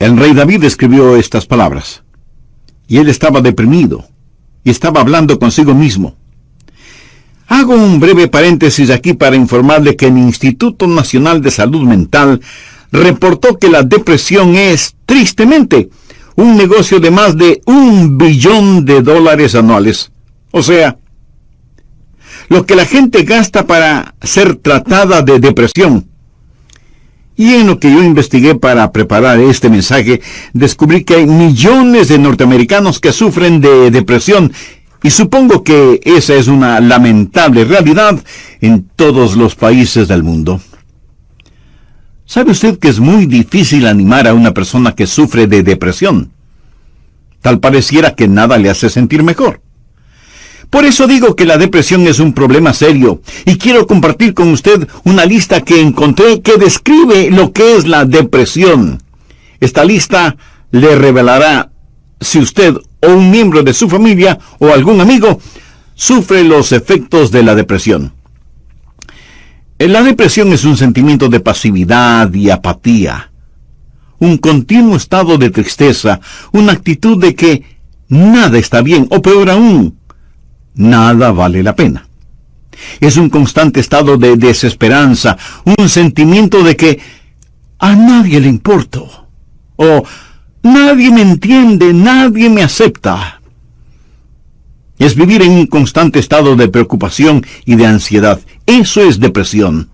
El rey David escribió estas palabras. Y él estaba deprimido, y estaba hablando consigo mismo. Hago un breve paréntesis aquí para informarle que el Instituto Nacional de Salud Mental reportó que la depresión es, tristemente, un negocio de más de $1 billón anuales. O sea, lo que la gente gasta para ser tratada de depresión. Y en lo que yo investigué para preparar este mensaje, descubrí que hay millones de norteamericanos que sufren de depresión, y supongo que esa es una lamentable realidad en todos los países del mundo. ¿Sabe usted que es muy difícil animar a una persona que sufre de depresión? Tal pareciera que nada le hace sentir mejor. Por eso digo que la depresión es un problema serio, y quiero compartir con usted una lista que encontré que describe lo que es la depresión. Esta lista le revelará si usted o un miembro de su familia o algún amigo sufre los efectos de la depresión. La depresión es un sentimiento de pasividad y apatía, un continuo estado de tristeza, una actitud de que nada está bien, o peor aún, nada vale la pena. Es un constante estado de desesperanza, un sentimiento de que a nadie le importo, o nadie me entiende, nadie me acepta. Es vivir en un constante estado de preocupación y de ansiedad. Eso es depresión.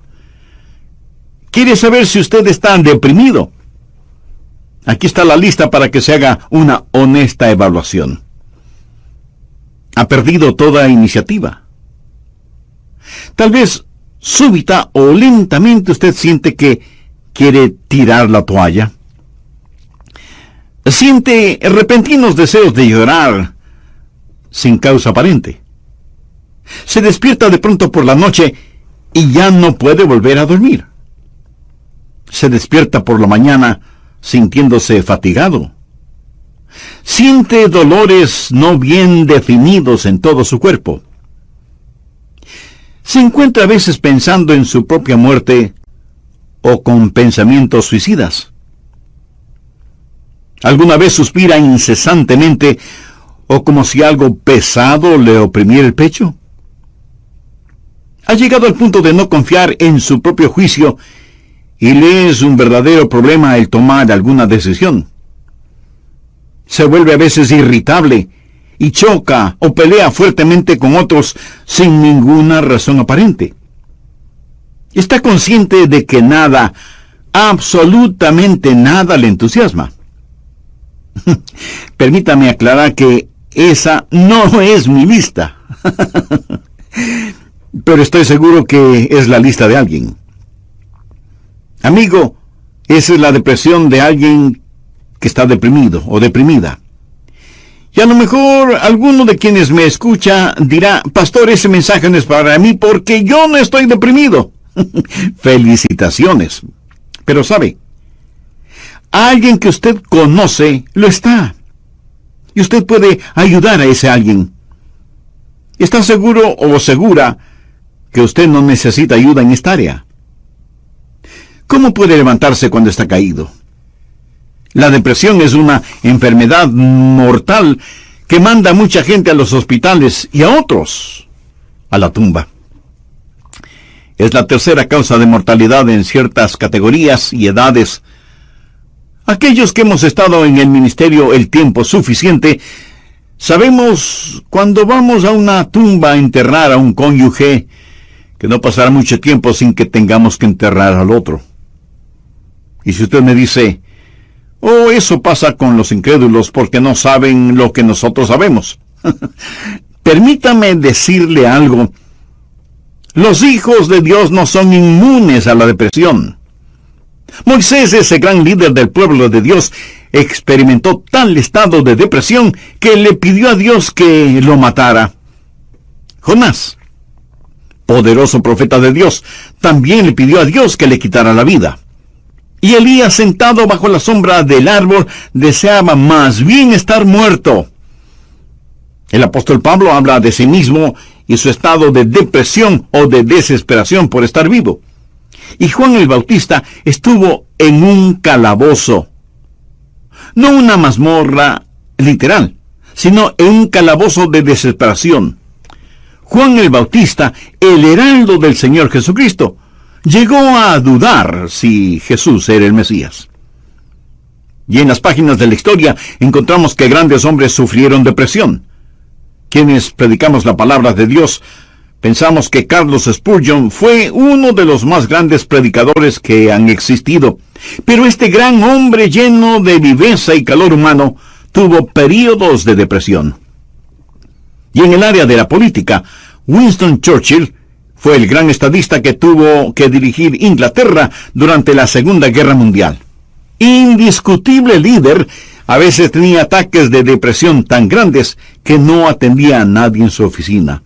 ¿Quiere saber si usted está deprimido? Aquí está la lista para que se haga una honesta evaluación. ¿Ha perdido toda iniciativa? Tal vez súbita o lentamente usted siente que quiere tirar la toalla. Siente repentinos deseos de llorar sin causa aparente. Se despierta de pronto por la noche y ya no puede volver a dormir. Se despierta por la mañana sintiéndose fatigado. Siente dolores no bien definidos en todo su cuerpo. Se encuentra a veces pensando en su propia muerte o con pensamientos suicidas. ¿Alguna vez suspira incesantemente o como si algo pesado le oprimiera el pecho? ¿Ha llegado al punto de no confiar en su propio juicio y le es un verdadero problema el tomar alguna decisión? Se vuelve a veces irritable y choca o pelea fuertemente con otros sin ninguna razón aparente. Está consciente de que nada, absolutamente nada le entusiasma. Permítame aclarar que esa no es mi lista. Pero estoy seguro que es la lista de alguien. Amigo, esa es la depresión de alguien que está deprimido o deprimida. Y a lo mejor alguno de quienes me escucha dirá: pastor, ese mensaje no es para mí porque yo no estoy deprimido. Felicitaciones. Pero sabe, alguien que usted conoce lo está. Y usted puede ayudar a ese alguien. ¿Está seguro o segura que usted no necesita ayuda en esta área? ¿Cómo puede levantarse cuando está caído? La depresión es una enfermedad mortal que manda a mucha gente a los hospitales y a otros a la tumba. Es la tercera causa de mortalidad en ciertas categorías y edades. Aquellos que hemos estado en el ministerio el tiempo suficiente, sabemos cuando vamos a una tumba a enterrar a un cónyuge, que no pasará mucho tiempo sin que tengamos que enterrar al otro. Y si usted me dice: oh, eso pasa con los incrédulos porque no saben lo que nosotros sabemos. Permítame decirle algo. Los hijos de Dios no son inmunes a la depresión. Moisés, ese gran líder del pueblo de Dios, experimentó tal estado de depresión que le pidió a Dios que lo matara. Jonás, poderoso profeta de Dios, también le pidió a Dios que le quitara la vida. Y Elías, sentado bajo la sombra del árbol, deseaba más bien estar muerto. El apóstol Pablo habla de sí mismo y su estado de depresión o de desesperación por estar vivo. Y Juan el Bautista estuvo en un calabozo. No una mazmorra literal, sino en un calabozo de desesperación. Juan el Bautista, el heraldo del Señor Jesucristo, llegó a dudar si Jesús era el Mesías. Y en las páginas de la historia encontramos que grandes hombres sufrieron depresión. Quienes predicamos la palabra de Dios, pensamos que Carlos Spurgeon fue uno de los más grandes predicadores que han existido. Pero este gran hombre lleno de viveza y calor humano tuvo períodos de depresión. Y en el área de la política, Winston Churchill fue el gran estadista que tuvo que dirigir Inglaterra durante la Segunda Guerra Mundial. Indiscutible líder, a veces tenía ataques de depresión tan grandes que no atendía a nadie en su oficina.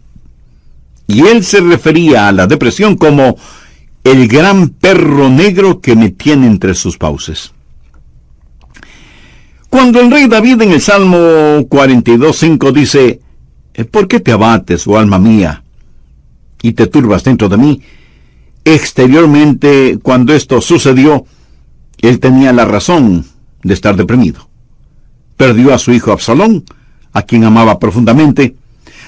Y él se refería a la depresión como el gran perro negro que me tiene entre sus fauces. Cuando el rey David en el Salmo 42:5 dice: ¿por qué te abates, oh alma mía, y te turbas dentro de mí? Exteriormente, cuando esto sucedió, él tenía la razón de estar deprimido. Perdió a su hijo Absalón, a quien amaba profundamente,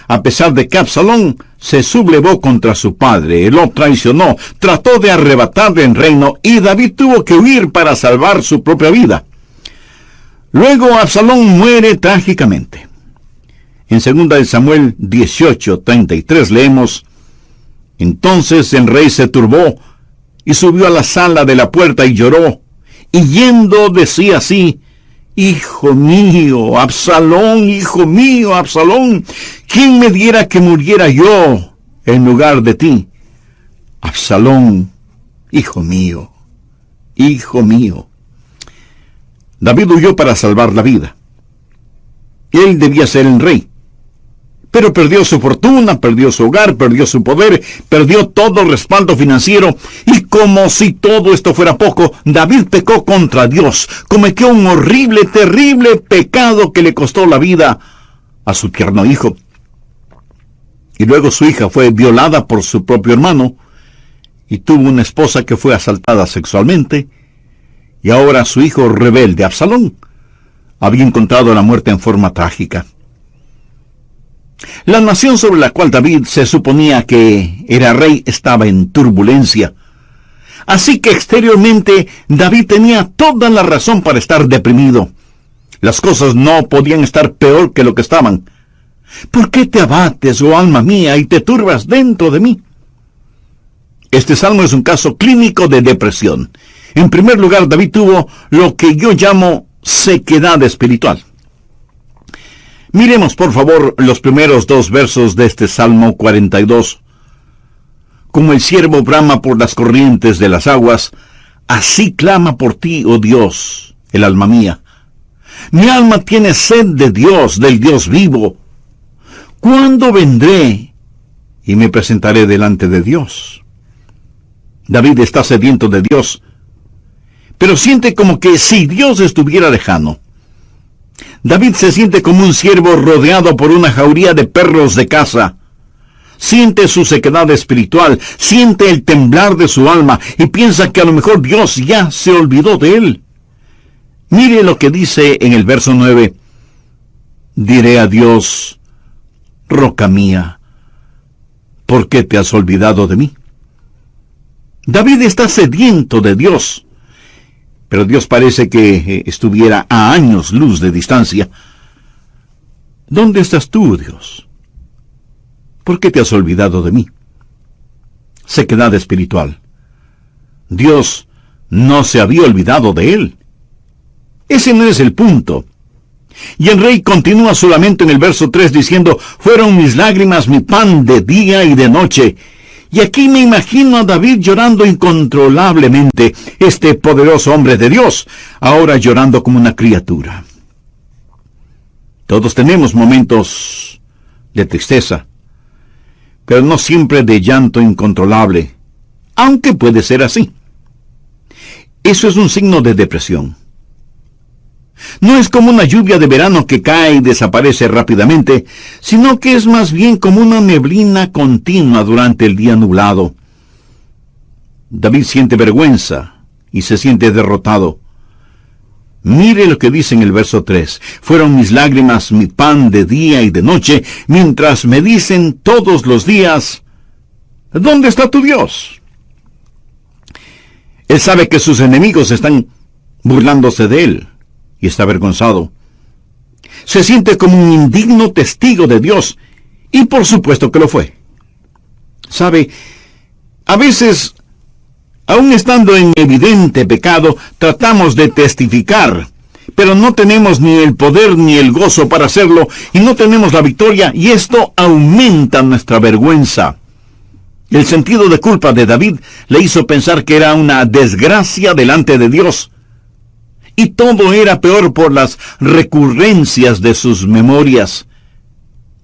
a pesar de que Absalón se sublevó contra su padre, lo traicionó, trató de arrebatarle el reino, y David tuvo que huir para salvar su propia vida. Luego Absalón muere trágicamente. En 2 Samuel 18:33 leemos: entonces el rey se turbó y subió a la sala de la puerta y lloró, y yendo decía así: hijo mío, Absalón, hijo mío, Absalón, ¿quién me diera que muriera yo en lugar de ti? Absalón, hijo mío, hijo mío. David huyó para salvar la vida. Él debía ser el rey. Pero perdió su fortuna, perdió su hogar, perdió su poder, perdió todo respaldo financiero, y como si todo esto fuera poco, David pecó contra Dios, cometió un horrible, terrible pecado que le costó la vida a su tierno hijo. Y luego su hija fue violada por su propio hermano, y tuvo una esposa que fue asaltada sexualmente, y ahora su hijo rebelde, Absalón, había encontrado la muerte en forma trágica. La nación sobre la cual David se suponía que era rey estaba en turbulencia. Así que exteriormente David tenía toda la razón para estar deprimido. Las cosas no podían estar peor que lo que estaban. ¿Por qué te abates, oh alma mía, y te turbas dentro de mí? Este salmo es un caso clínico de depresión. En primer lugar, David tuvo lo que yo llamo sequedad espiritual. Miremos, por favor, los primeros 2 versos de este Salmo 42. Como el ciervo brama por las corrientes de las aguas, así clama por ti, oh Dios, el alma mía. Mi alma tiene sed de Dios, del Dios vivo. ¿Cuándo vendré y me presentaré delante de Dios? David está sediento de Dios, pero siente como que si Dios estuviera lejano. David se siente como un ciervo rodeado por una jauría de perros de caza. Siente su sequedad espiritual, siente el temblar de su alma y piensa que a lo mejor Dios ya se olvidó de él. Mire lo que dice en el verso 9. Diré a Dios: roca mía, ¿por qué te has olvidado de mí? David está sediento de Dios, pero Dios parece que estuviera a años luz de distancia. ¿Dónde estás tú, Dios? ¿Por qué te has olvidado de mí? Sequedad espiritual. Dios no se había olvidado de él. Ese no es el punto. Y el rey continúa su lamento en el verso 3 diciendo: fueron mis lágrimas mi pan de día y de noche. Y aquí me imagino a David llorando incontrolablemente, este poderoso hombre de Dios, ahora llorando como una criatura. Todos tenemos momentos de tristeza, pero no siempre de llanto incontrolable, aunque puede ser así. Eso es un signo de depresión. No es como una lluvia de verano que cae y desaparece rápidamente, sino que es más bien como una neblina continua durante el día nublado. David siente vergüenza y se siente derrotado. Mire lo que dice en el verso 3. Fueron mis lágrimas mi pan de día y de noche, mientras me dicen todos los días, ¿dónde está tu Dios? Él sabe que sus enemigos están burlándose de él y está avergonzado. Se siente como un indigno testigo de Dios, y por supuesto que lo fue. Sabe, a veces, aun estando en evidente pecado, tratamos de testificar, pero no tenemos ni el poder ni el gozo para hacerlo, y no tenemos la victoria, y esto aumenta nuestra vergüenza. El sentido de culpa de David le hizo pensar que era una desgracia delante de Dios. Y todo era peor por las recurrencias de sus memorias.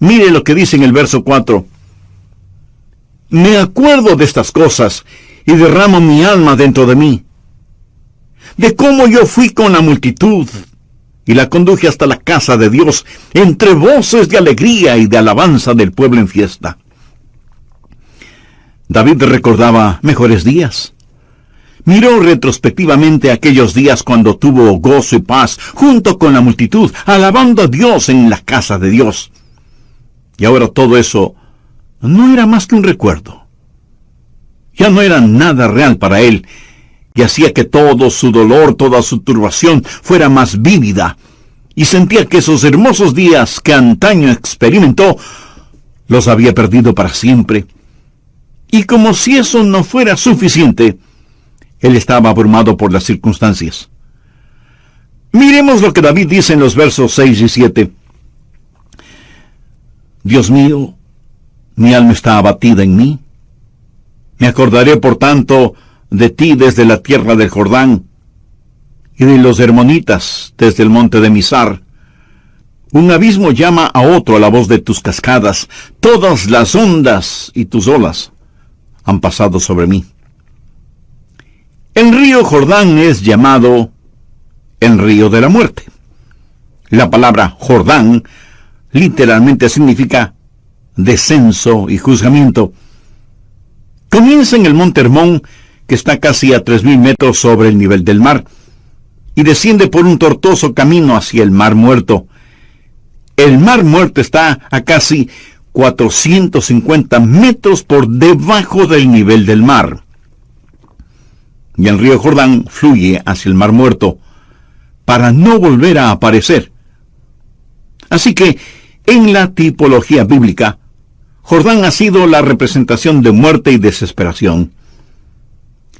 Mire lo que dice en el verso 4. Me acuerdo de estas cosas y derramo mi alma dentro de mí. De cómo yo fui con la multitud y la conduje hasta la casa de Dios, entre voces de alegría y de alabanza del pueblo en fiesta. David recordaba mejores días. Miró retrospectivamente aquellos días cuando tuvo gozo y paz junto con la multitud, alabando a Dios en la casa de Dios. Y ahora todo eso no era más que un recuerdo. Ya no era nada real para él, y hacía que todo su dolor, toda su turbación fuera más vívida, y sentía que esos hermosos días que antaño experimentó, los había perdido para siempre. Y como si eso no fuera suficiente, él estaba abrumado por las circunstancias. Miremos lo que David dice en los versos 6 y 7. Dios mío, mi alma está abatida en mí. Me acordaré, por tanto, de ti desde la tierra del Jordán, y de los hermonitas desde el monte de Mizar. Un abismo llama a otro a la voz de tus cascadas. Todas las ondas y tus olas han pasado sobre mí. El río Jordán es llamado el río de la muerte. La palabra Jordán literalmente significa descenso y juzgamiento. Comienza en el monte Hermón, que está casi a 3.000 metros sobre el nivel del mar, y desciende por un tortuoso camino hacia el Mar Muerto. El Mar Muerto está a casi 450 metros por debajo del nivel del mar. Y el río Jordán fluye hacia el Mar Muerto para no volver a aparecer. Así que, en la tipología bíblica, Jordán ha sido la representación de muerte y desesperación.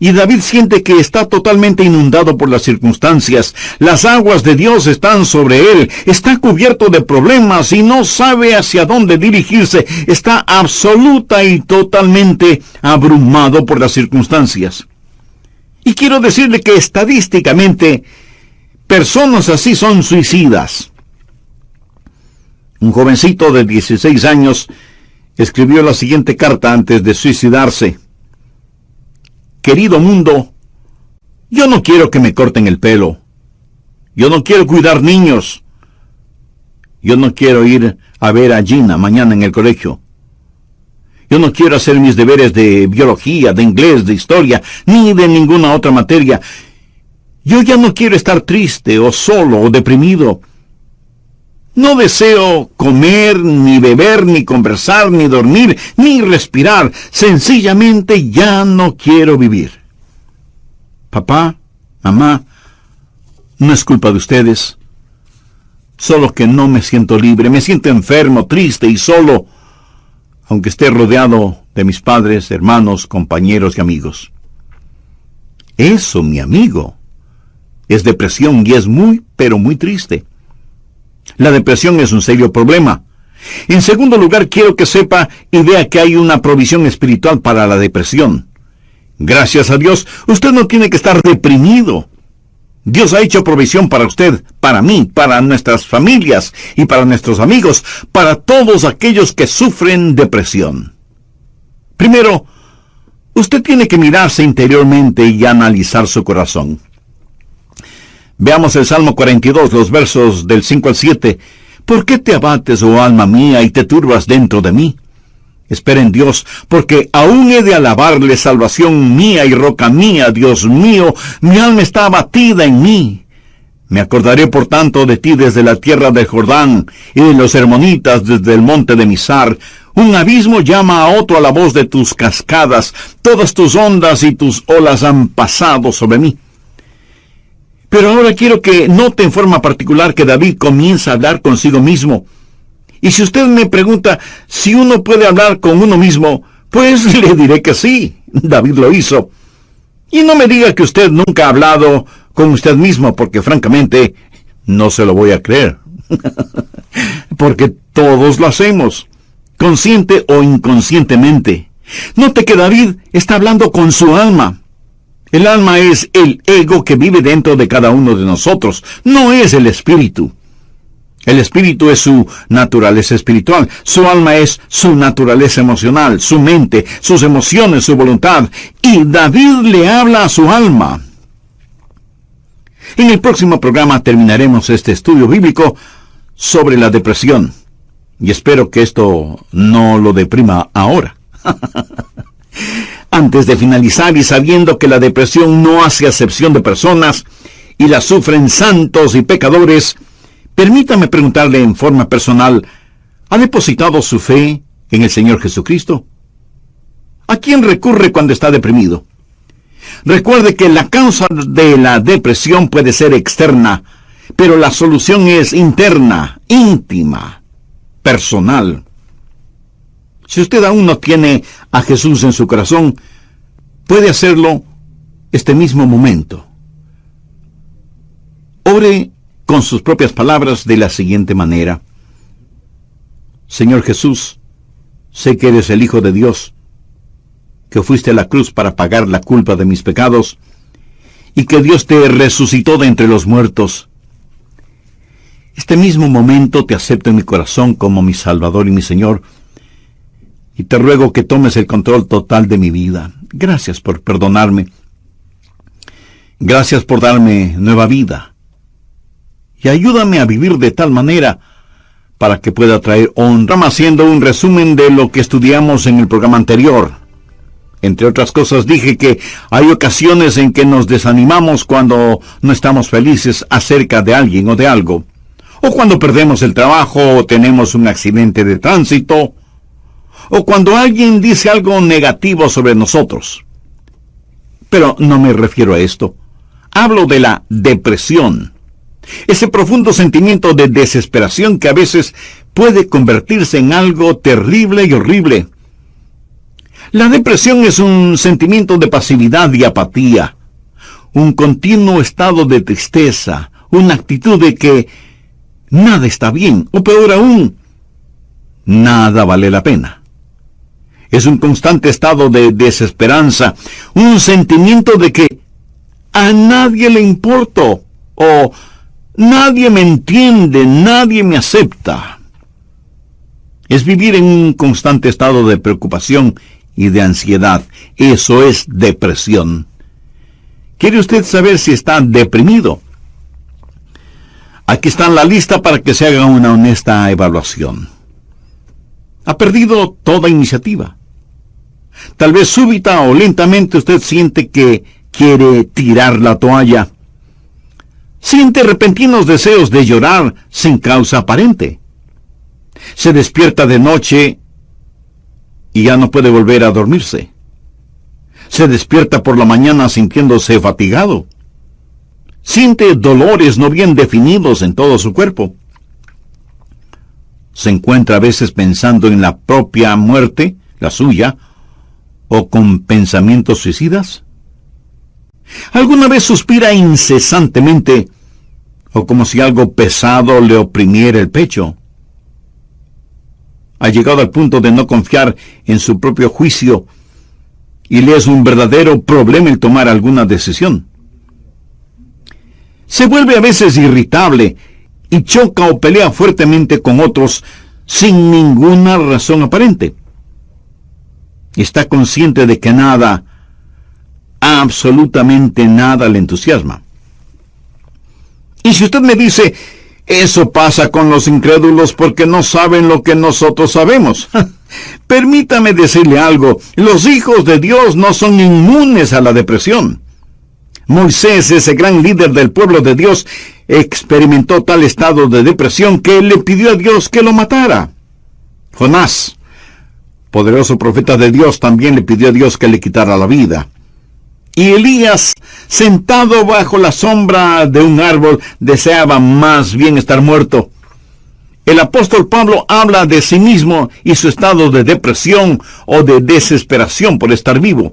Y David siente que está totalmente inundado por las circunstancias. Las aguas de Dios están sobre él. Está cubierto de problemas y no sabe hacia dónde dirigirse. Está absoluta y totalmente abrumado por las circunstancias. Y quiero decirle que estadísticamente, personas así son suicidas. Un jovencito de 16 años escribió la siguiente carta antes de suicidarse. Querido mundo, yo no quiero que me corten el pelo. Yo no quiero cuidar niños. Yo no quiero ir a ver a Gina mañana en el colegio. Yo no quiero hacer mis deberes de biología, de inglés, de historia, ni de ninguna otra materia. Yo ya no quiero estar triste o solo o deprimido. No deseo comer, ni beber, ni conversar, ni dormir, ni respirar. Sencillamente ya no quiero vivir. Papá, mamá, no es culpa de ustedes. Solo que no me siento libre, me siento enfermo, triste y solo, aunque esté rodeado de mis padres, hermanos, compañeros y amigos. Eso, mi amigo, es depresión y es muy, pero muy triste. La depresión es un serio problema. En segundo lugar, quiero que sepa y vea que hay una provisión espiritual para la depresión. Gracias a Dios, usted no tiene que estar deprimido. Dios ha hecho provisión para usted, para mí, para nuestras familias y para nuestros amigos, para todos aquellos que sufren depresión. Primero, usted tiene que mirarse interiormente y analizar su corazón. Veamos el Salmo 42, los versos del 5 al 7. ¿Por qué te abates, oh alma mía, y te turbas dentro de mí? Espera en Dios, porque aún he de alabarle, salvación mía y roca mía, Dios mío, mi alma está abatida en mí. Me acordaré por tanto de ti desde la tierra del Jordán, y de los hermonitas desde el monte de Mizar. Un abismo llama a otro a la voz de tus cascadas. Todas tus ondas y tus olas han pasado sobre mí. Pero ahora quiero que note en forma particular que David comienza a hablar consigo mismo. Y si usted me pregunta si uno puede hablar con uno mismo, pues le diré que sí, David lo hizo. Y no me diga que usted nunca ha hablado con usted mismo, porque francamente no se lo voy a creer. Porque todos lo hacemos, consciente o inconscientemente. Note que David está hablando con su alma. El alma es el ego que vive dentro de cada uno de nosotros, no es el espíritu. El espíritu es su naturaleza espiritual, su alma es su naturaleza emocional, su mente, sus emociones, su voluntad. Y David le habla a su alma. En el próximo programa terminaremos este estudio bíblico sobre la depresión. Y espero que esto no lo deprima ahora. Antes de finalizar y sabiendo que la depresión no hace acepción de personas y la sufren santos y pecadores, permítame preguntarle en forma personal, ¿ha depositado su fe en el Señor Jesucristo? ¿A quién recurre cuando está deprimido? Recuerde que la causa de la depresión puede ser externa, pero la solución es interna, íntima, personal. Si usted aún no tiene a Jesús en su corazón, puede hacerlo este mismo momento. Ore con sus propias palabras de la siguiente manera: Señor Jesús, sé que eres el Hijo de Dios, que fuiste a la cruz para pagar la culpa de mis pecados, y que Dios te resucitó de entre los muertos. Este mismo momento te acepto en mi corazón como mi Salvador y mi Señor, y te ruego que tomes el control total de mi vida. Gracias por perdonarme. Gracias por darme nueva vida. Y ayúdame a vivir de tal manera para que pueda traer honra. Haciendo un resumen de lo que estudiamos en el programa anterior. Entre otras cosas dije que hay ocasiones en que nos desanimamos cuando no estamos felices acerca de alguien o de algo. O cuando perdemos el trabajo o tenemos un accidente de tránsito. O cuando alguien dice algo negativo sobre nosotros. Pero no me refiero a esto. Hablo de la depresión. Ese profundo sentimiento de desesperación que a veces puede convertirse en algo terrible y horrible. La depresión es un sentimiento de pasividad y apatía. Un continuo estado de tristeza. Una actitud de que nada está bien. O peor aún, nada vale la pena. Es un constante estado de desesperanza, un sentimiento de que a nadie le importo, o nadie me entiende, nadie me acepta. Es vivir en un constante estado de preocupación y de ansiedad. Eso es depresión. ¿Quiere usted saber si está deprimido? Aquí está la lista para que se haga una honesta evaluación. Ha perdido toda iniciativa. Tal vez súbita o lentamente usted siente que quiere tirar la toalla. Siente repentinos deseos de llorar sin causa aparente. Se despierta de noche y ya no puede volver a dormirse. Se despierta por la mañana sintiéndose fatigado. Siente dolores no bien definidos en todo su cuerpo. Se encuentra a veces pensando en la propia muerte, la suya, o con pensamientos suicidas. ¿Alguna vez suspira incesantemente, o como si algo pesado le oprimiera el pecho? Ha llegado al punto de no confiar en su propio juicio, y le es un verdadero problema el tomar alguna decisión. Se vuelve a veces irritable, y choca o pelea fuertemente con otros sin ninguna razón aparente. Está consciente de que nada, absolutamente nada le entusiasma. Y si usted me dice, eso pasa con los incrédulos porque no saben lo que nosotros sabemos. Permítame decirle algo, los hijos de Dios no son inmunes a la depresión. Moisés, ese gran líder del pueblo de Dios, experimentó tal estado de depresión que le pidió a Dios que lo matara. Jonás, poderoso profeta de Dios, también le pidió a Dios que le quitara la vida. Y Elías, sentado bajo la sombra de un árbol, deseaba más bien estar muerto. El apóstol Pablo habla de sí mismo y su estado de depresión o de desesperación por estar vivo.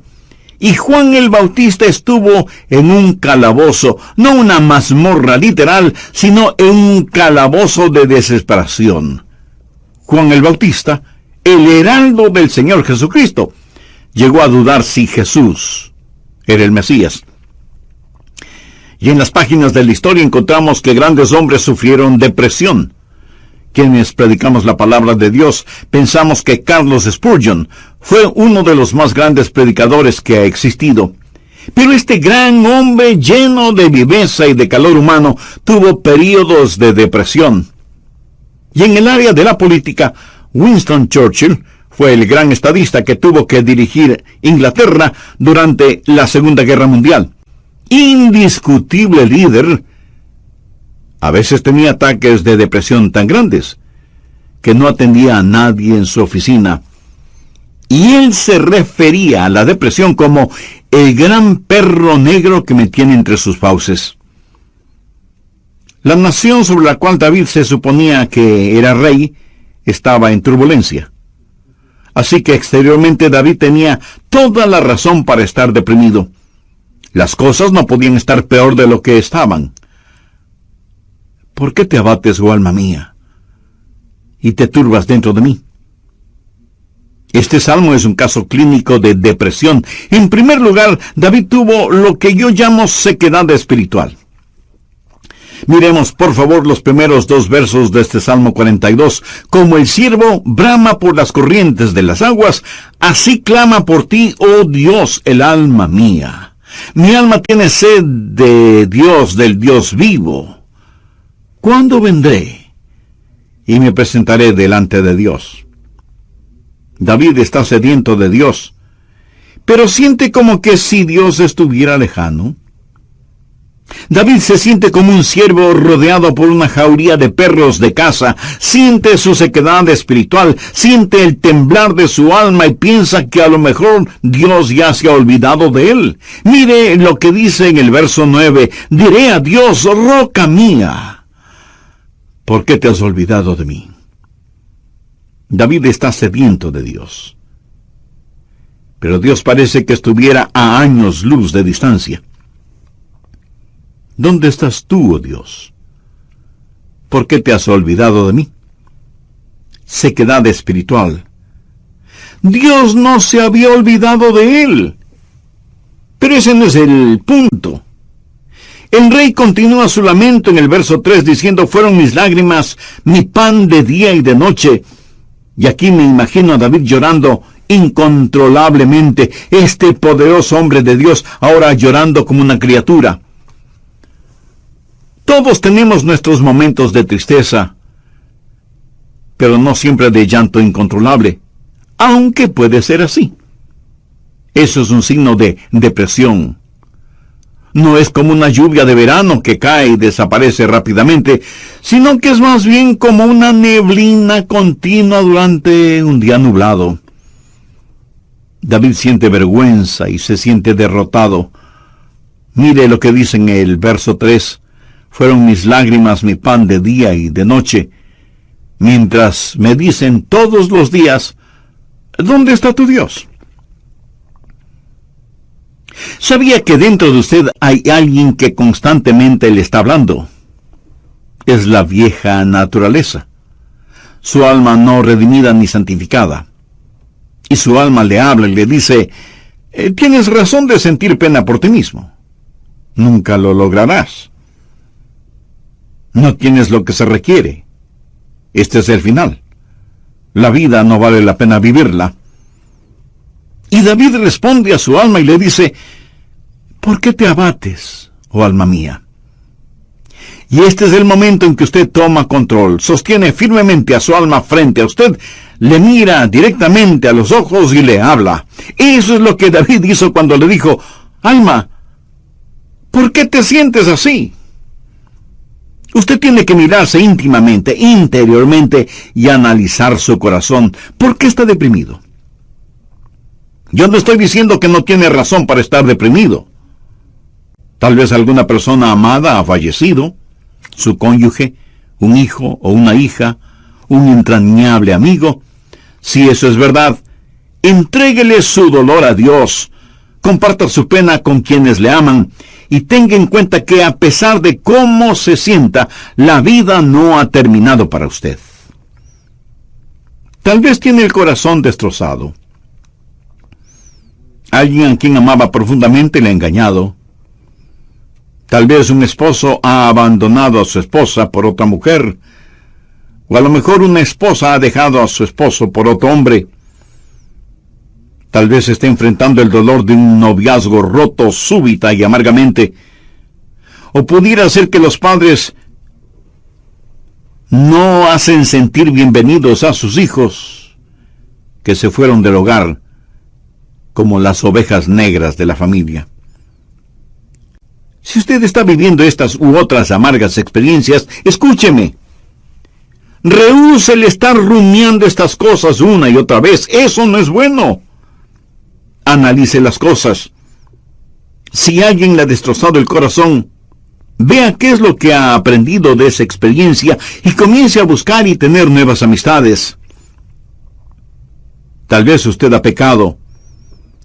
Y Juan el Bautista estuvo en un calabozo, no una mazmorra literal, sino en un calabozo de desesperación. Juan el Bautista, el heraldo del Señor Jesucristo, llegó a dudar si Jesús era el Mesías. Y en las páginas de la historia encontramos que grandes hombres sufrieron depresión. Quienes predicamos la palabra de Dios, pensamos que Carlos Spurgeon fue uno de los más grandes predicadores que ha existido. Pero este gran hombre lleno de viveza y de calor humano tuvo períodos de depresión. Y en el área de la política, Winston Churchill fue el gran estadista que tuvo que dirigir Inglaterra durante la Segunda Guerra Mundial. Indiscutible líder. A veces tenía ataques de depresión tan grandes que no atendía a nadie en su oficina. Y él se refería a la depresión como el gran perro negro que me tiene entre sus fauces. La nación sobre la cual David se suponía que era rey estaba en turbulencia. Así que exteriormente David tenía toda la razón para estar deprimido. Las cosas no podían estar peor de lo que estaban. ¿Por qué te abates, oh alma mía, y te turbas dentro de mí? Este salmo es un caso clínico de depresión. En primer lugar, David tuvo lo que yo llamo sequedad espiritual. Miremos, por favor, los primeros 2 versos de este Salmo 42. Como el ciervo brama por las corrientes de las aguas, así clama por ti, oh Dios, el alma mía. Mi alma tiene sed de Dios, del Dios vivo. ¿Cuándo vendré y me presentaré delante de Dios? David está sediento de Dios, pero siente como que si Dios estuviera lejano. David se siente como un ciervo rodeado por una jauría de perros de caza, siente su sequedad espiritual, siente el temblar de su alma y piensa que a lo mejor Dios ya se ha olvidado de él. Mire lo que dice en el verso 9, diré a Dios, roca mía, ¿por qué te has olvidado de mí? David está sediento de Dios, pero Dios parece que estuviera a años luz de distancia. ¿Dónde estás tú, oh Dios? ¿Por qué te has olvidado de mí? Sequedad espiritual. Dios no se había olvidado de él. Pero ese no es el punto. El rey continúa su lamento en el verso 3 diciendo, fueron mis lágrimas, mi pan de día y de noche. Y aquí me imagino a David llorando incontrolablemente, este poderoso hombre de Dios ahora llorando como una criatura. Todos tenemos nuestros momentos de tristeza, pero no siempre de llanto incontrolable, aunque puede ser así. Eso es un signo de depresión. No es como una lluvia de verano que cae y desaparece rápidamente, sino que es más bien como una neblina continua durante un día nublado. David siente vergüenza y se siente derrotado. Mire lo que dice en el verso 3. Fueron mis lágrimas mi pan de día y de noche, mientras me dicen todos los días, ¿dónde está tu Dios? ¿Sabía que dentro de usted hay alguien que constantemente le está hablando? Es la vieja naturaleza, su alma no redimida ni santificada. Y su alma le habla y le dice, tienes razón de sentir pena por ti mismo. Nunca lo lograrás. No tienes lo que se requiere. Este es el final. La vida no vale la pena vivirla. Y David responde a su alma y le dice, ¿por qué te abates, oh alma mía? Y este es el momento en que usted toma control, sostiene firmemente a su alma frente a usted, le mira directamente a los ojos y le habla. Eso es lo que David hizo cuando le dijo, alma, ¿Por qué te sientes así? Usted tiene que mirarse íntimamente, interiormente, y analizar su corazón. ¿Por qué está deprimido? Yo no estoy diciendo que no tiene razón para estar deprimido. Tal vez alguna persona amada ha fallecido, su cónyuge, un hijo o una hija, un entrañable amigo. Si eso es verdad, entréguele su dolor a Dios, comparta su pena con quienes le aman, y tenga en cuenta que a pesar de cómo se sienta, la vida no ha terminado para usted. Tal vez tiene el corazón destrozado. Alguien a quien amaba profundamente le ha engañado. Tal vez un esposo ha abandonado a su esposa por otra mujer, o a lo mejor una esposa ha dejado a su esposo por otro hombre. Tal vez esté enfrentando el dolor de un noviazgo roto súbita y amargamente. O pudiera ser que los padres no hacen sentir bienvenidos a sus hijos, que se fueron del hogar como las ovejas negras de la familia. Si usted está viviendo estas u otras amargas experiencias, escúcheme. Rehúse el estar rumiando estas cosas una y otra vez. Eso no es bueno. Analice las cosas. Si alguien le ha destrozado el corazón, vea qué es lo que ha aprendido de esa experiencia y comience a buscar y tener nuevas amistades. Tal vez usted ha pecado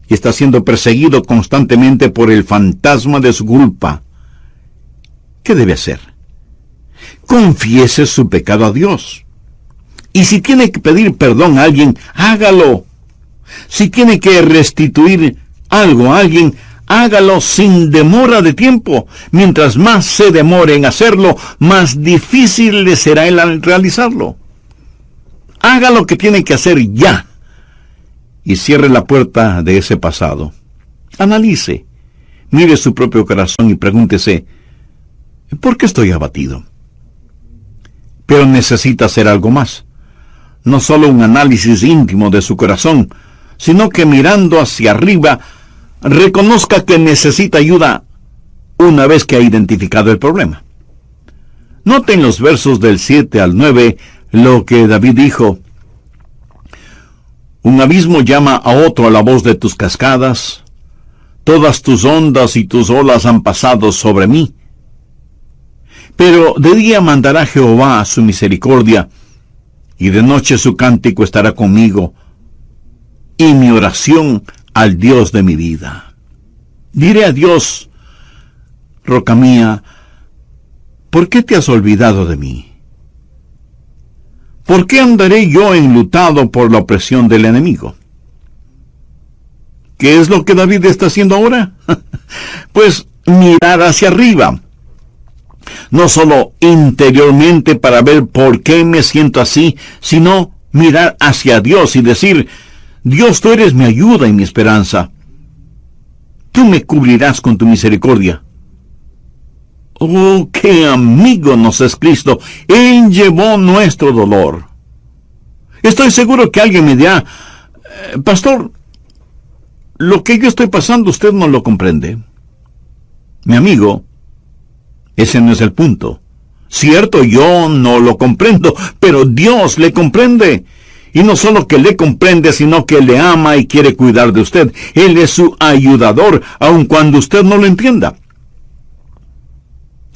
y está siendo perseguido constantemente por el fantasma de su culpa. ¿Qué debe hacer? Confiese su pecado a Dios. Y si tiene que pedir perdón a alguien, hágalo. Si tiene que restituir algo a alguien, hágalo sin demora de tiempo. Mientras más se demore en hacerlo, más difícil le será el realizarlo. Haga lo que tiene que hacer ya. Y cierre la puerta de ese pasado. Analice, mire su propio corazón y pregúntese, ¿por qué estoy abatido? Pero necesita hacer algo más. No solo un análisis íntimo de su corazón, sino que mirando hacia arriba, reconozca que necesita ayuda una vez que ha identificado el problema. Noten los versos del 7 al 9 lo que David dijo. Un abismo llama a otro a la voz de tus cascadas. Todas tus ondas y tus olas han pasado sobre mí. Pero de día mandará Jehová su misericordia, y de noche su cántico estará conmigo, y mi oración al Dios de mi vida. Diré a Dios, roca mía, ¿por qué te has olvidado de mí? ¿Por qué andaré yo enlutado por la opresión del enemigo? ¿Qué es lo que David está haciendo ahora? Pues mirar hacia arriba. No solo interiormente para ver por qué me siento así, sino mirar hacia Dios y decir, Dios, tú eres mi ayuda y mi esperanza. Tú me cubrirás con tu misericordia. Oh, qué amigo nos es Cristo. Él llevó nuestro dolor. Estoy seguro que alguien me dirá, pastor, lo que yo estoy pasando usted no lo comprende. Mi amigo, ese no es el punto. Cierto, yo no lo comprendo, pero Dios le comprende. Y no solo que le comprende, sino que le ama y quiere cuidar de usted. Él es su ayudador, aun cuando usted no lo entienda.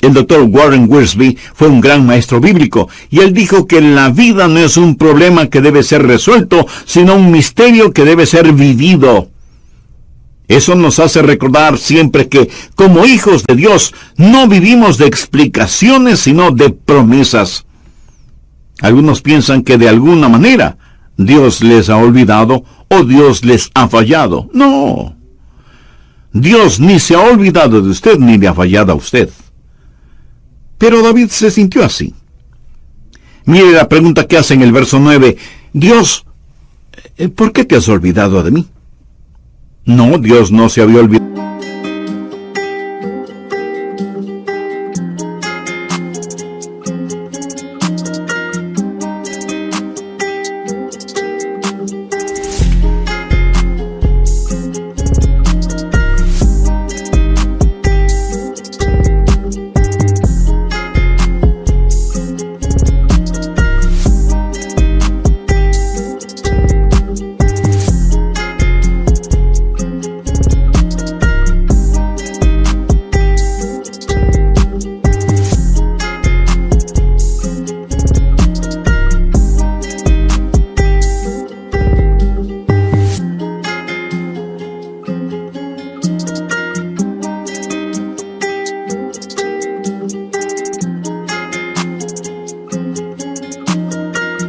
El doctor Warren Wiersbe fue un gran maestro bíblico, y él dijo que la vida no es un problema que debe ser resuelto, sino un misterio que debe ser vivido. Eso nos hace recordar siempre que, como hijos de Dios, no vivimos de explicaciones, sino de promesas. Algunos piensan que de alguna manera Dios les ha olvidado o Dios les ha fallado. No. Dios ni se ha olvidado de usted ni le ha fallado a usted. Pero David se sintió así. Mire la pregunta que hace en el verso 9. Dios, ¿por qué te has olvidado de mí? No, Dios no se había olvidado.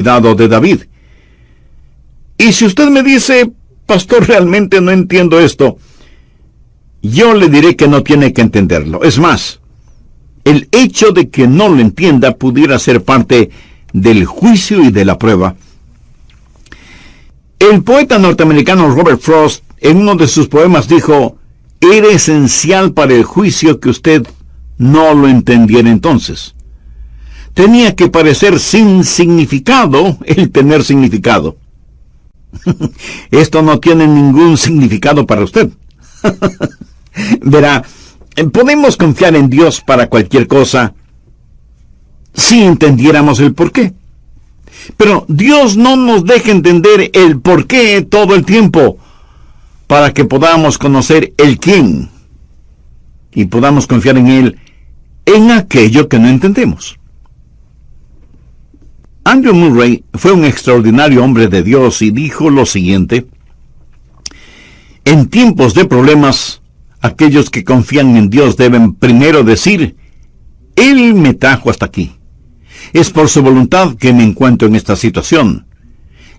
cuidado de David. Y si usted me dice, pastor, realmente no entiendo esto, yo le diré que no tiene que entenderlo. Es más, el hecho de que no lo entienda pudiera ser parte del juicio y de la prueba. El poeta norteamericano Robert Frost, en uno de sus poemas, dijo: era esencial para el juicio que usted no lo entendiera entonces. Tenía que parecer sin significado el tener significado. Esto no tiene ningún significado para usted. Verá, podemos confiar en Dios para cualquier cosa si entendiéramos el porqué. Pero Dios no nos deja entender el porqué todo el tiempo para que podamos conocer el quién y podamos confiar en Él en aquello que no entendemos. Andrew Murray fue un extraordinario hombre de Dios y dijo lo siguiente: en tiempos de problemas, aquellos que confían en Dios deben primero decir: Él me trajo hasta aquí. Es por su voluntad que me encuentro en esta situación.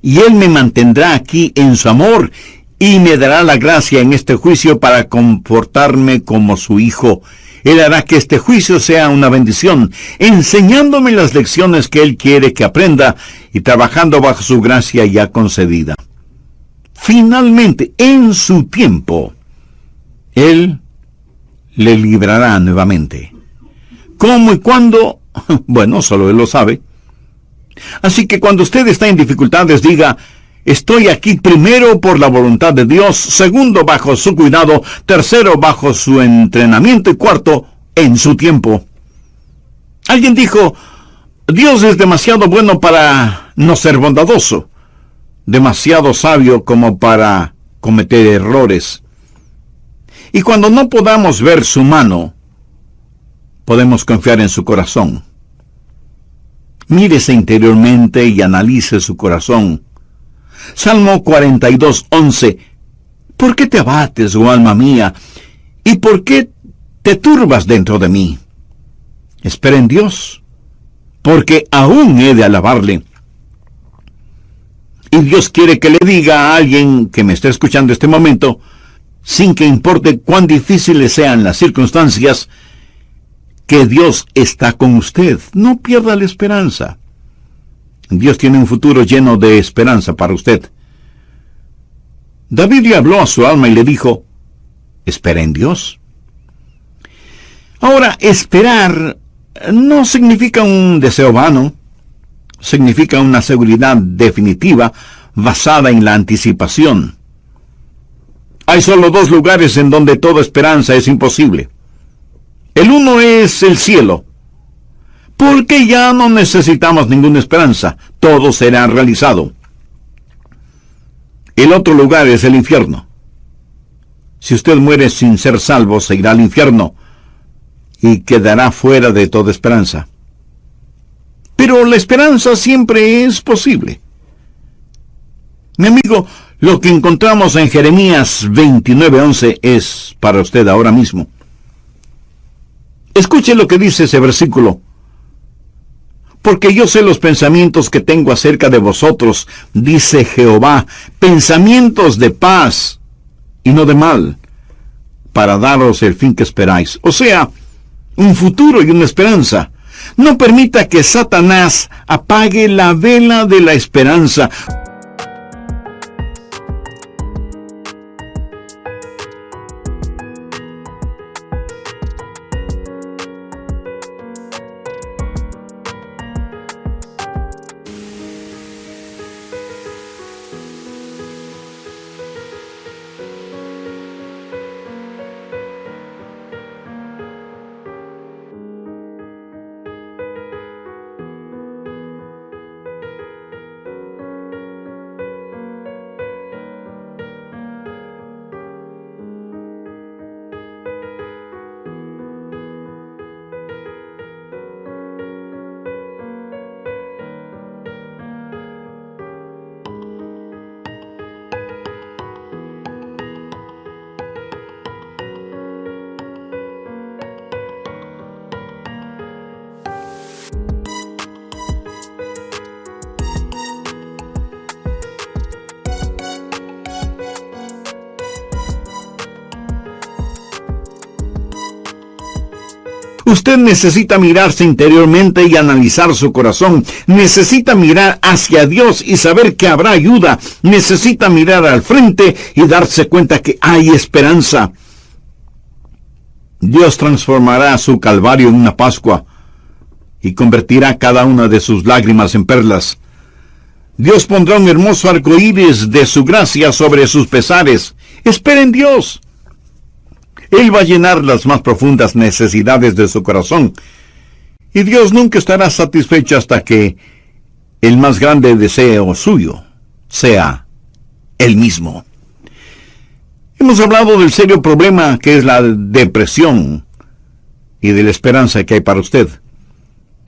Y Él me mantendrá aquí en su amor y me dará la gracia en este juicio para comportarme como su hijo. Él hará que este juicio sea una bendición, enseñándome las lecciones que Él quiere que aprenda y trabajando bajo su gracia ya concedida. Finalmente, en su tiempo, Él le librará nuevamente. ¿Cómo y cuándo? Bueno, solo Él lo sabe. Así que cuando usted está en dificultades, diga: estoy aquí primero por la voluntad de Dios, segundo bajo su cuidado, tercero bajo su entrenamiento y cuarto en su tiempo. Alguien dijo: Dios es demasiado bueno para no ser bondadoso, demasiado sabio como para cometer errores. Y cuando no podamos ver su mano, podemos confiar en su corazón. Mírese interiormente y analice su corazón. Salmo 42:11. ¿Por qué te abates, oh alma mía? ¿Y por qué te turbas dentro de mí? Espera en Dios, porque aún he de alabarle. Y Dios quiere que le diga a alguien que me esté escuchando este momento, sin que importe cuán difíciles sean las circunstancias, que Dios está con usted. No pierda la esperanza. Dios tiene un futuro lleno de esperanza para usted. David le habló a su alma y le dijo: espera en Dios. Ahora, esperar no significa un deseo vano. Significa una seguridad definitiva basada en la anticipación. Hay solo dos lugares en donde toda esperanza es imposible. El uno es el cielo, porque ya no necesitamos ninguna esperanza, todo será realizado. El otro lugar es el infierno. Si usted muere sin ser salvo, se irá al infierno y quedará fuera de toda esperanza. Pero la esperanza siempre es posible. Mi amigo, lo que encontramos en Jeremías 29:11 es para usted ahora mismo. Escuche lo que dice ese versículo. Porque yo sé los pensamientos que tengo acerca de vosotros, dice Jehová, pensamientos de paz y no de mal, para daros el fin que esperáis. O sea, un futuro y una esperanza. No permita que Satanás apague la vela de la esperanza. Usted necesita mirarse interiormente y analizar su corazón. Necesita mirar hacia Dios y saber que habrá ayuda. Necesita mirar al frente y darse cuenta que hay esperanza. Dios transformará su calvario en una Pascua y convertirá cada una de sus lágrimas en perlas. Dios pondrá un hermoso arco iris de su gracia sobre sus pesares. Espera en Dios. Él va a llenar las más profundas necesidades de su corazón. Y Dios nunca estará satisfecho hasta que el más grande deseo suyo sea Él mismo. Hemos hablado del serio problema que es la depresión y de la esperanza que hay para usted.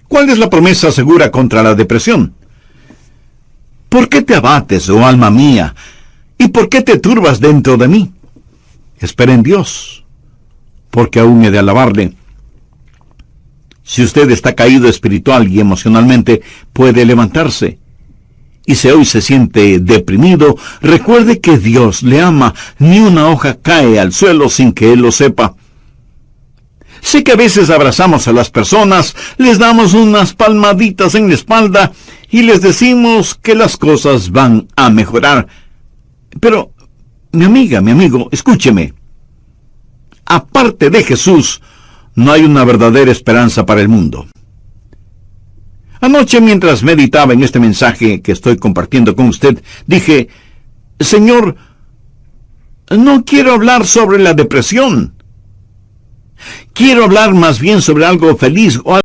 ¿Cuál es la promesa segura contra la depresión? ¿Por qué te abates, oh alma mía? ¿Y por qué te turbas dentro de mí? Espera en Dios, porque aún he de alabarle. Si usted está caído espiritual y emocionalmente, puede levantarse. Y si hoy se siente deprimido, recuerde que Dios le ama. Ni una hoja cae al suelo sin que Él lo sepa. Sé que a veces abrazamos a las personas, les damos unas palmaditas en la espalda y les decimos que las cosas van a mejorar. Pero, mi amiga, mi amigo, escúcheme. Aparte de Jesús, no hay una verdadera esperanza para el mundo. Anoche, mientras meditaba en este mensaje que estoy compartiendo con usted, dije, Señor, no quiero hablar sobre la depresión. Quiero hablar más bien sobre algo feliz o